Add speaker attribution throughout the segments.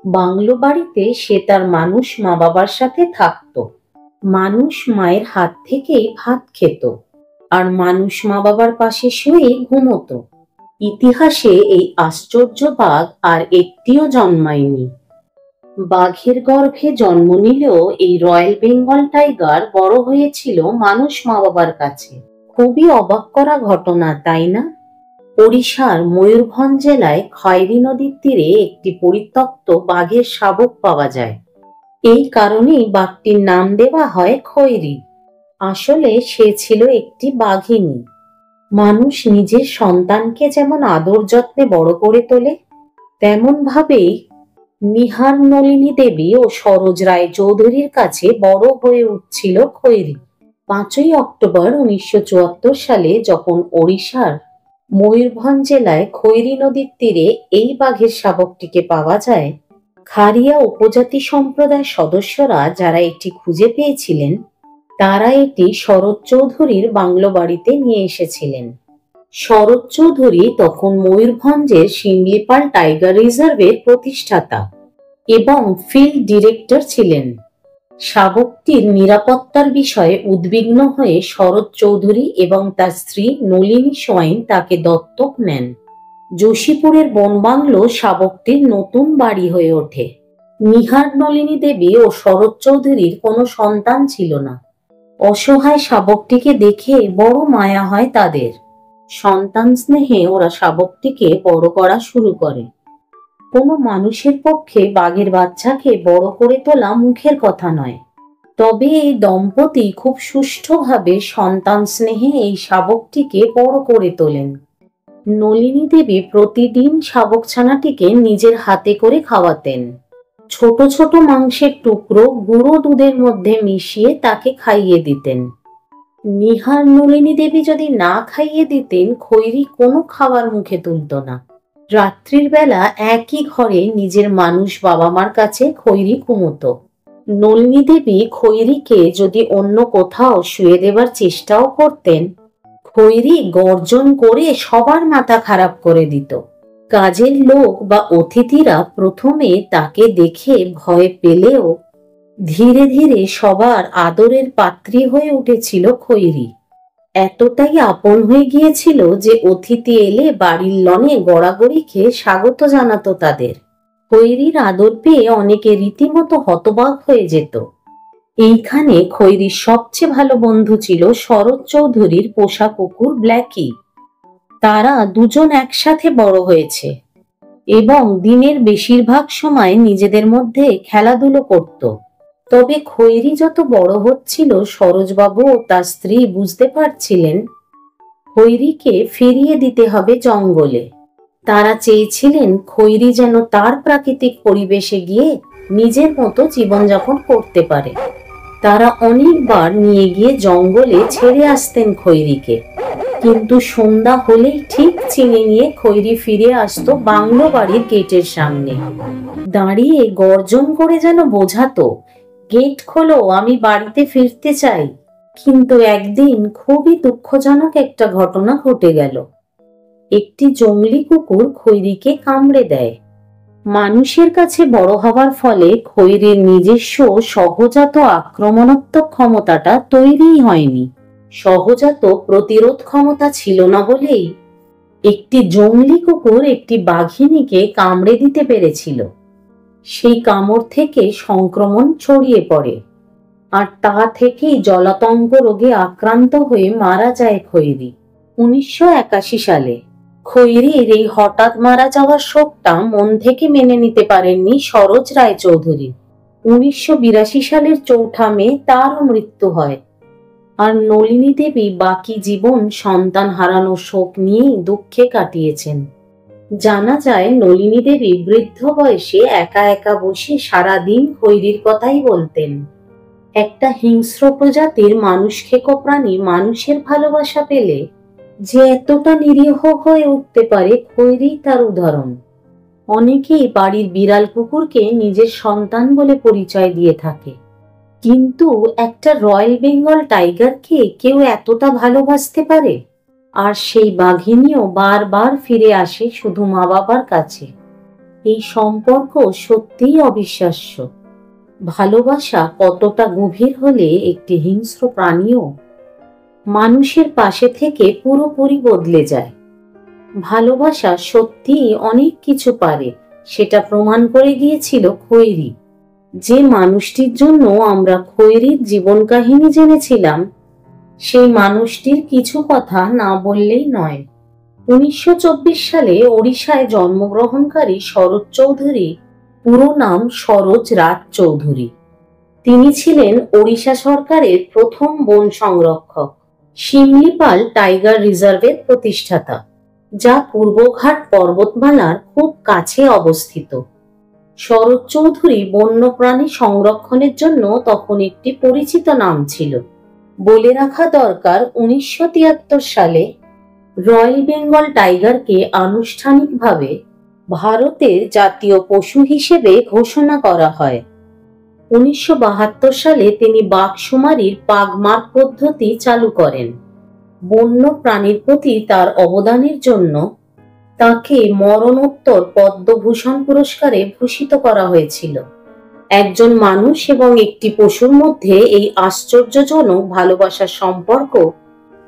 Speaker 1: Bungalow বাড়িতে সে তার মানুষ মা বাবার সাথে থাকতো। মানুষ মায়ের হাত থেকেই ভাত খেত, আর মানুষ মা বাবার পাশে শুয়ে ঘুমোতো। ইতিহাসে এই আশ্চর্য বাঘ আর একটিও জন্মায়নি। বাঘের গর্ভে জন্ম নিলেও এই রয়্যাল বেঙ্গল টাইগার বড় হয়েছিল মানুষ মা বাবার কাছে। খুবই অবাক করা ঘটনা, তাই না? ওড়িশার ময়ূরভঞ্জ জেলায় খয়রী নদীর তীরে একটি পরিত্যক্ত বাঘের শাবক পাওয়া যায়। এই কারণেই বাঘটির নাম দেওয়া হয় খৈরী। আসলে সে ছিল একটি বাঘিনী। মানুষ নিজের সন্তানকে যেমন আদর যত্নে বড় করে তোলে, তেমন ভাবেই নিহার নলিনী দেবী ও সরোজ রায় চৌধুরীর কাছে বড় হয়ে উঠছিল খৈরী। 5ই অক্টোবর 1974 সালে যখন ওড়িশার ময়ূরভঞ্জ জেলায় খৈরী নদীর তীরে এই বাঘের শাবকটিকে পাওয়া যায়, খারিয়া উপজাতি সম্প্রদায়ের সদস্যরা যারা এটি খুঁজে পেয়েছিলেন, তারা এটি শরৎ চৌধুরীর বাংলো বাড়িতে নিয়ে এসেছিলেন। শরৎ চৌধুরী তখন ময়ূরভঞ্জের শিমলিপাল টাইগার রিজার্ভের প্রতিষ্ঠাতা এবং ফিল্ড ডিরেক্টর ছিলেন। শাবকটির নিরাপত্তার বিষয়ে উদ্বিগ্ন হয়ে শরৎ চৌধুরী এবং তার স্ত্রী নলিনী সোয়াইন তাকে দত্তক নেন। যোশীপুরের বনবাংলো শাবকটির নতুন বাড়ি হয়ে ওঠে। নিহার নলিনী দেবী ও শরৎ চৌধুরীর কোনো সন্তান ছিল না। অসহায় শাবকটিকে দেখে বড় মায়া হয় তাদের। সন্তান স্নেহে ওরা শাবকটিকে বড় করা শুরু করে। কোনো মানুষের পক্ষে বাঘের বাচ্চাকে বড় করে তোলা মুখের কথা নয়, তবে এই দম্পতি খুব সুষ্ঠুভাবে সন্তান স্নেহে এই শাবকটিকে বড় করে তোলেন। নলিনী দেবী প্রতিদিন শাবকছানাটিকে নিজের হাতে করে খাওয়াতেন। ছোট ছোট মাংসের টুকরো গুঁড়ো দুধের মধ্যে মিশিয়ে তাকে খাইয়ে দিতেন। নিহার নলিনী দেবী যদি না খাইয়ে দিতেন, খৈরী কোনো খাবার মুখে তুলত না। রাত্রির বেলা একই ঘরে নিজের মানুষ বাবা মার কাছে খৈরী ঘুমোতো। নলিনী দেবী খৈরীকে যদি অন্য কোথাও শুয়ে দেবার চেষ্টাও করতেন, খৈরী গর্জন করে সবার মাথা খারাপ করে দিত। কাজের লোক বা অতিথিরা প্রথমে তাকে দেখে ভয় পেলেও ধীরে ধীরে সবার আদরের পাত্রী হয়ে উঠেছিল খৈরী। এতটাই আপন হয়ে গিয়েছিল যে অতিথি এলে বাড়ির লনে গড়াগড়ি খেয়ে স্বাগত জানাতো তাদের। খৈরীর আদর পেয়ে অনেকে রীতিমতো হতবাক হয়ে যেত। এইখানে খৈরীর সবচেয়ে ভালো বন্ধু ছিল শরৎ চৌধুরীর পোষা কুকুর ব্ল্যাকি। তারা দুজন একসাথে বড় হয়েছে এবং দিনের বেশিরভাগ সময় নিজেদের মধ্যে খেলাধুলো করত। তবে খৈরী যত বড় হচ্ছিল, সরোজবাবু ও তার স্ত্রী বুঝতে পারছিলেন খৈরীকে ফিরিয়ে দিতে হবে জঙ্গলে। তারা চেয়েছিলেন খৈরী যেন তার প্রাকৃতিক পরিবেশে গিয়ে নিজের মতো জীবনযাপন করতে পারে। তারা অনেকবার নিয়ে গিয়ে জঙ্গলে ছেড়ে আসতেন খৈরীকে, কিন্তু সন্ধ্যা হলেই ঠিক চিনে নিয়ে খৈরী ফিরে আসতো বাংলো বাড়ির গেটের সামনে। দাঁড়িয়ে গর্জন করে যেন বোঝাতো, গেট খোলো, আমি বাড়িতে ফিরতে চাই। কিন্তু একদিন খুবই দুঃখজনক একটা ঘটনা ঘটে গেল। একটি জংলি কুকুর খৈরীকে কামড়ে দেয়। মানুষের কাছে বড় হবার ফলে খৈরীর নিজস্ব সহজাত আক্রমণাত্মক ক্ষমতাটা তৈরিই হয়নি। সহজাত প্রতিরোধ ক্ষমতা ছিল না বলেই একটি জংলি কুকুর একটি বাঘিনীকে কামড়ে দিতে পেরেছিল। সেই কামড় থেকে সংক্রমণ ছড়িয়ে পড়ে, আর তা থেকেই জলাতঙ্ক রোগে আক্রান্ত হয়ে মারা যায় খৈরী 1981 সালে। খৈরীর এই হঠাৎ মারা যাওয়ার শোকটা মন থেকে মেনে নিতে পারেননি সরোজ রায় চৌধুরী। 1982 সালের 4 মে তারও মৃত্যু হয়। আর নলিনী দেবী বাকি জীবন সন্তান হারানোর শোক নিয়েই দুঃখে কাটিয়েছেন। জানা যায় নলিনী দেবী বৃদ্ধ বয়সে একা একা বসে সারাদিন খৈরীর কথাই বলতেন। একটা হিংস্র প্রজাতির মানুষ খেকো প্রাণী মানুষের ভালোবাসা পেলে যে এতটা নিরীহ হয়ে উঠতে পারে, খৈরী তার উদাহরণ। অনেকেই বাড়ির বিড়াল কুকুরকে নিজের সন্তান বলে পরিচয় দিয়ে থাকে, কিন্তু একটা রয়্যাল বেঙ্গল টাইগারকে কেউ এতটা ভালোবাসতে পারে? আর সেই বাঘিনীও বারবার ফিরে আসে শুধু মা বাবার কাছে। এই সম্পর্ক সত্যিই অবিশ্বাস্য। ভালোবাসা কতটা গভীর হলে একটি হিংস্র প্রাণীও মানুষের পাশে থেকে পুরোপুরি বদলে যায়। ভালোবাসা সত্যিই অনেক কিছু পারে, সেটা প্রমাণ করে গিয়েছিল খৈরী। যে মানুষটির জন্য আমরা খৈরীর জীবন কাহিনী জেনেছিলাম, সেই মানুষটির কিছু কথা না বললেই নয়। 1924 সালে ওড়িশায় জন্মগ্রহণকারী শরৎ চৌধুরী, পুরো নাম সরোজ রাজ চৌধুরী। তিনি ছিলেন ওড়িশা সরকারের প্রথম বন সংরক্ষক, শিমলিপাল টাইগার রিজার্ভের প্রতিষ্ঠাতা, যা পূর্বঘাট পর্বতমালার খুব কাছে অবস্থিত। শরৎ চৌধুরী বন্যপ্রাণী সংরক্ষণের জন্য তখন একটি পরিচিত নাম ছিল। বলে রাখা দরকার, 1973 সালে রয়্যাল বেঙ্গল টাইগারকে আনুষ্ঠানিকভাবে ভারতের জাতীয় পশু হিসেবে ঘোষণা করা হয়। 1972 সালে তিনি বাঘশুমারির পাগমার্ক পদ্ধতি চালু করেন। বন্য প্রাণীর প্রতি তার অবদানের জন্য তাকে মরণোত্তর পদ্মভূষণ পুরস্কারে ভূষিত করা হয়েছিল। একজন মানুষ এবং একটি পশুর মধ্যে এই আশ্চর্যজনক ভালোবাসার সম্পর্ক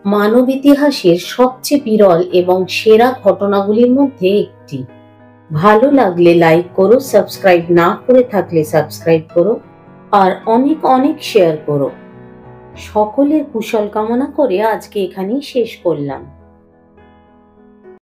Speaker 1: মানব ইতিহাসের সবচেয়ে বিরল এবং সেরা ঘটনাগুলির মধ্যে একটি। ভালো লাগলে লাইক করো, সাবস্ক্রাইব না করে থাকলে সাবস্ক্রাইব করো, আর অনেক অনেক শেয়ার করো। সকলের কুশল কামনা করে আজকে এখানেই শেষ করলাম।